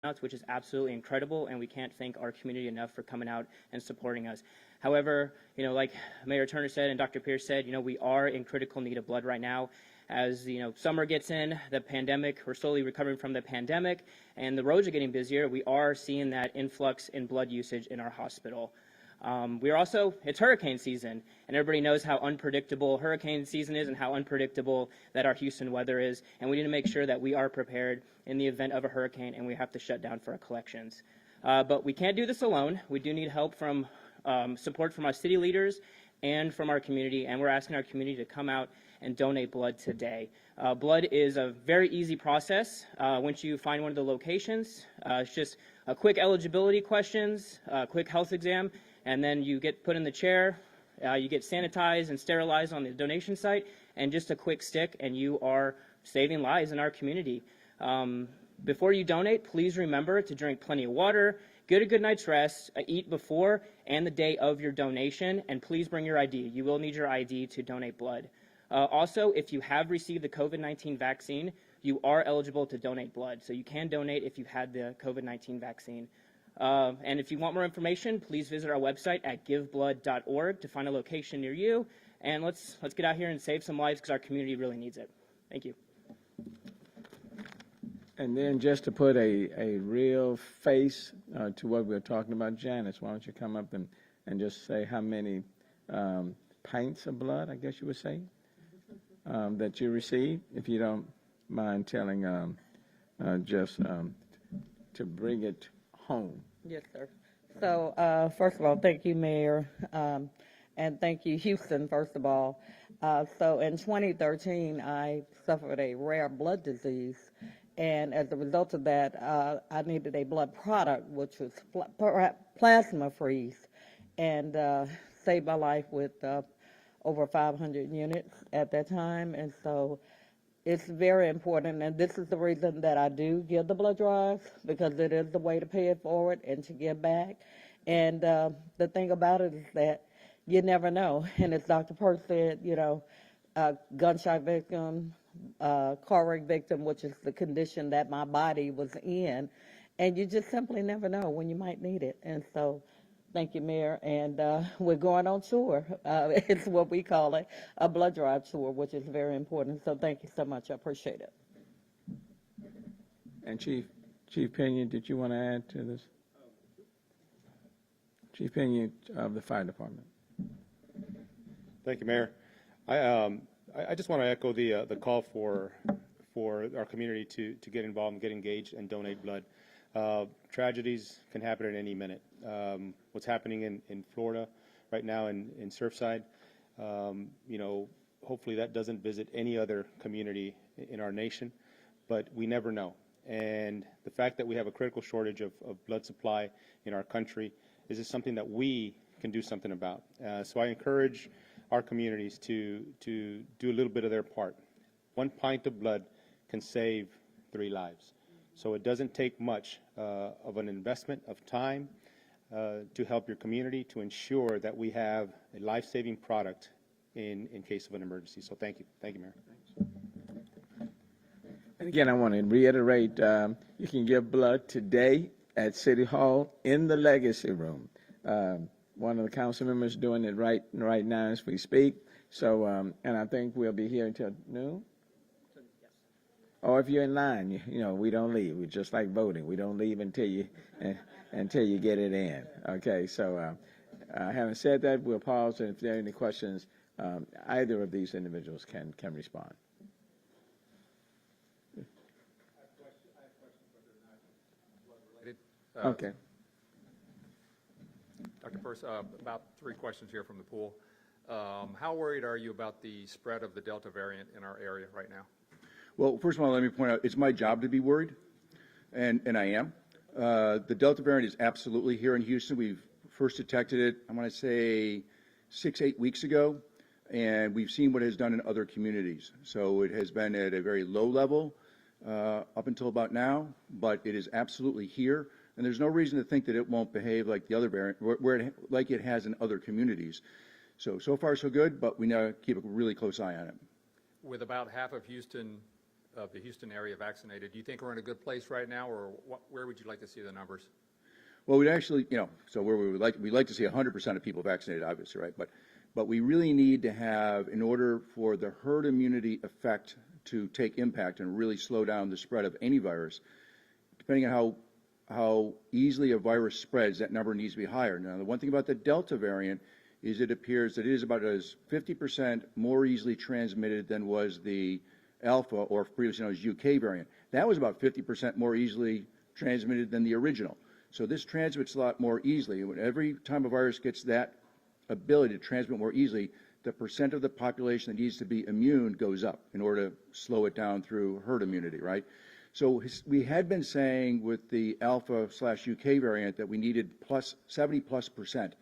turnouts, which is absolutely incredible, and we can't thank our community enough for coming out and supporting us. However, like Mayor Turner said and Dr. Pierce said, we are in critical need of blood right now. As summer gets in, the pandemic, we're slowly recovering from the pandemic, and the roads are getting busier. We are seeing that influx in blood usage in our hospital. It's hurricane season, and everybody knows how unpredictable hurricane season is and how unpredictable that our Houston weather is, and we need to make sure that we are prepared in the event of a hurricane and we have to shut down for our collections. But we can't do this alone. We do need help from support from our city leaders and from our community, and we're asking our community to come out and donate blood today. Blood is a very easy process. Once you find one of the locations, it's just a quick eligibility questions, a quick health exam, and then you get put in the chair, you get sanitized and sterilized on the donation site, and just a quick stick, and you are saving lives in our community. Before you donate, please remember to drink plenty of water, get a good night's rest, eat before and the day of your donation, and please bring your ID. You will need your ID to donate blood. Also, if you have received the COVID-19 vaccine, you are eligible to donate blood. So you can donate if you've had the COVID-19 vaccine. And if you want more information, please visit our website at giveblood.org to find a location near you. And let's get out here and save some lives because our community really needs it. Thank you. And then just to put a real face to what we're talking about, Janice, why don't you come up and just say how many pints of blood, I guess you would say, that you received, if you don't mind telling just to bring it home. Yes, sir. So first of all, thank you, Mayor, and thank you, Houston, first of all. So in 2013, I suffered a rare blood disease, and as a result of that, I needed a blood product, which was plasma freeze, and saved my life with over 500 units at that time. And so it's very important, and this is the reason that I do give the blood drives, because it is the way to pay it forward and to give back. And the thing about it is that you never know. And as Dr. Perk said, gunshot victim, car wreck victim, which is the condition that my body was in, and you just simply never know when you might need it. And so thank you, Mayor. And we're going on tour. It's what we call it, a blood drive tour, which is very important. So thank you so much. I appreciate it. And Chief Pinion, did you want to add to this? Chief Pinion of the Fire Department. Thank you, Mayor. I just want to echo the call for our community to get involved and get engaged and donate blood. Tragedies can happen at any minute. What's happening in Florida right now in Surfside, hopefully that doesn't visit any other community in our nation, but we never know. And the fact that we have a critical shortage of blood supply in our country is just something that we can do something about. So I encourage our communities to do a little bit of their part. 1 pint of blood can save 3 lives. So it doesn't take much of an investment of time to help your community to ensure that we have a life-saving product in case of an emergency. So thank you. Thank you, Mayor. And again, I want to reiterate, you can give blood today at City Hall in the Legacy Room. One of the council members doing it right now as we speak. So, and I think we'll be here until noon. Or if you're in line, we don't leave. We're just like voting. We don't leave until you get it in. Okay. So, having said that, we'll pause, and if there are any questions, either of these individuals can respond. Okay. Dr. First, about 3 questions here from the pool. How worried are you about the spread of the Delta variant in our area right now? Well, first of all, let me point out, it's my job to be worried, and I am. The Delta variant is absolutely here in Houston. We've first detected it, I want to say 6-8 weeks ago, and we've seen what it has done in other communities. So it has been at a very low level up until about now, but it is absolutely here, and there's no reason to think that it won't behave like the other variant, like it has in other communities. So far so good, but we now keep a really close eye on it. With about half of Houston of the Houston area vaccinated. Do you think we're in a good place right now, or where would you like to see the numbers? Well, we'd actually, so where we'd like to see 100% of people vaccinated, obviously, right? But we really need to have, in order for the herd immunity effect to take impact and really slow down the spread of any virus, depending on how easily a virus spreads, that number needs to be higher. Now, the one thing about the Delta variant is it appears that it is about as 50% more easily transmitted than was the Alpha, or previously known as UK variant. That was about 50% more easily transmitted than the original. So this transmits a lot more easily. Every time a virus gets that ability to transmit more easily, the percent of the population that needs to be immune goes up in order to slow it down through herd immunity, right? So we had been saying with the Alpha/UK variant that we needed 70+%.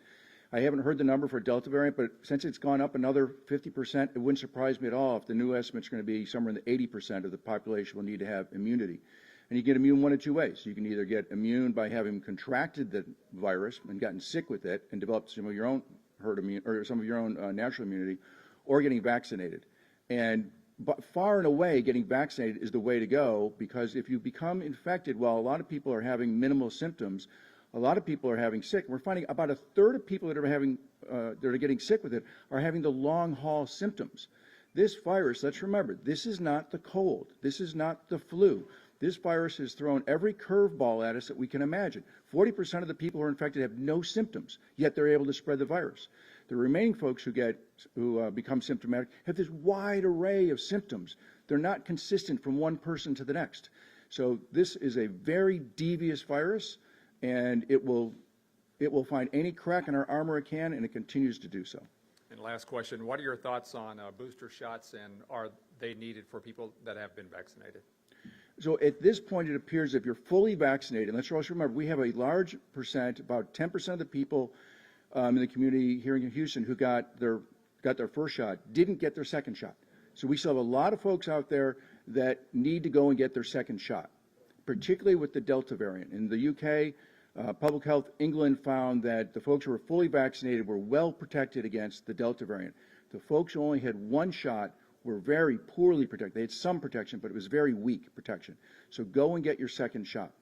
I haven't heard the number for Delta variant, but since it's gone up another 50%, it wouldn't surprise me at all if the new estimate's going to be somewhere in the 80% of the population will need to have immunity. And you get immune one of two ways. You can either get immune by having contracted the virus and gotten sick with it and developed some of your own herd immune or some of your own natural immunity, or getting vaccinated. But far and away, getting vaccinated is the way to go, because if you become infected, while a lot of people are having minimal symptoms, a lot of people are having sick. We're finding about a third of people that are getting sick with it are having the long haul symptoms. This virus, let's remember, this is not the cold. This is not the flu. This virus has thrown every curveball at us that we can imagine. 40% of the people who are infected have no symptoms, yet they're able to spread the virus. The remaining folks who become symptomatic have this wide array of symptoms. They're not consistent from one person to the next. So this is a very devious virus, and it will find any crack in our armor it can, and it continues to do so. And last question, what are your thoughts on booster shots, and are they needed for people that have been vaccinated? So at this point, it appears if you're fully vaccinated, and let's also remember, we have a large percent, about 10% of the people in the community here in Houston who got their first shot didn't get their second shot. So we still have a lot of folks out there that need to go and get their second shot, particularly with the Delta variant. In the UK, Public Health England found that the folks who were fully vaccinated were well protected against the Delta variant. The folks who only had one shot were very poorly protected. They had some protection, but it was very weak protection. So go and get your second shot.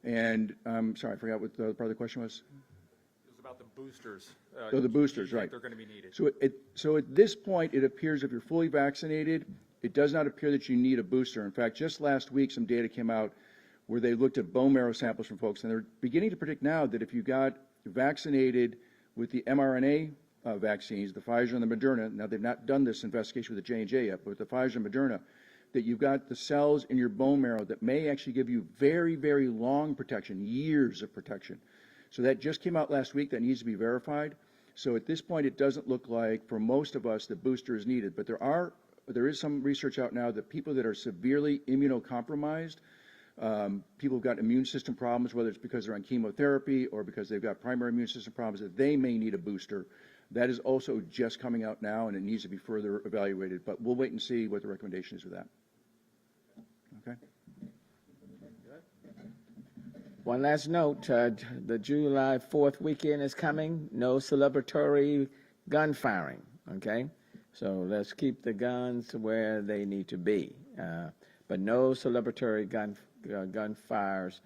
And sorry, I forgot what the part of the question was. It was about the boosters. So the boosters, right. They're going to be needed. So at this point, it appears if you're fully vaccinated, it does not appear that you need a booster. In fact, just last week, some data came out where they looked at bone marrow samples from folks, and they're beginning to predict now that if you got vaccinated with the mRNA vaccines, the Pfizer and the Moderna, now they've not done this investigation with the J&J yet, but with the Pfizer and Moderna, that you've got the cells in your bone marrow that may actually give you very, very long protection, years of protection. So that just came out last week. That needs to be verified. So at this point, it doesn't look like, for most of us, the booster is needed. But there is some research out now that people that are severely immunocompromised, people who've got immune system problems, whether it's because they're on chemotherapy or because they've got primary immune system problems, that they may need a booster. That is also just coming out now, and it needs to be further evaluated. But we'll wait and see what the recommendation is with that. Okay. One last note, the July 4th weekend is coming. No celebratory gun firing, okay? So let's keep the guns where they need to be. But no celebratory gun fires,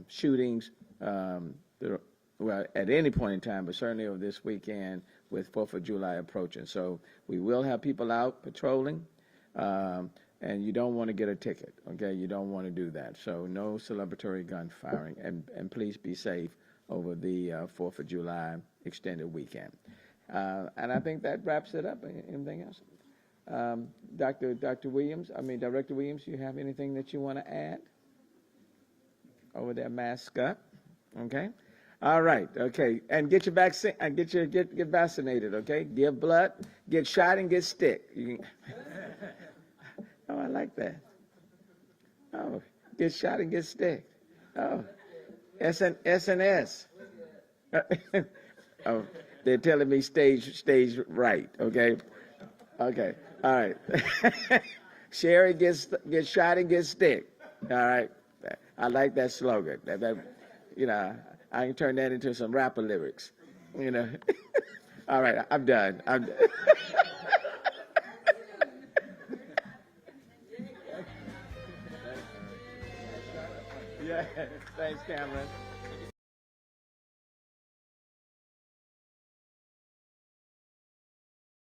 shootings, well, at any point in time, but certainly over this weekend with 4th of July approaching. So we will have people out patrolling, and you don't want to get a ticket, okay? You don't want to do that. So no celebratory gun firing, and please be safe over the 4th of July extended weekend. And I think that wraps it up. Anything else? Director Williams, you have anything that you want to add? Over there, mask up, okay? All right, okay, and get your vaccine, and get vaccinated, okay? Give blood, get shot, and get stick. Oh, I like that. Oh, get shot and get stick. Oh, SNS. Oh, they're telling me stage right, okay? Okay, all right. Sherry gets shot and gets stick. All right, I like that slogan. I can turn that into some rapper lyrics. All right, I'm done. Thanks, Cameron.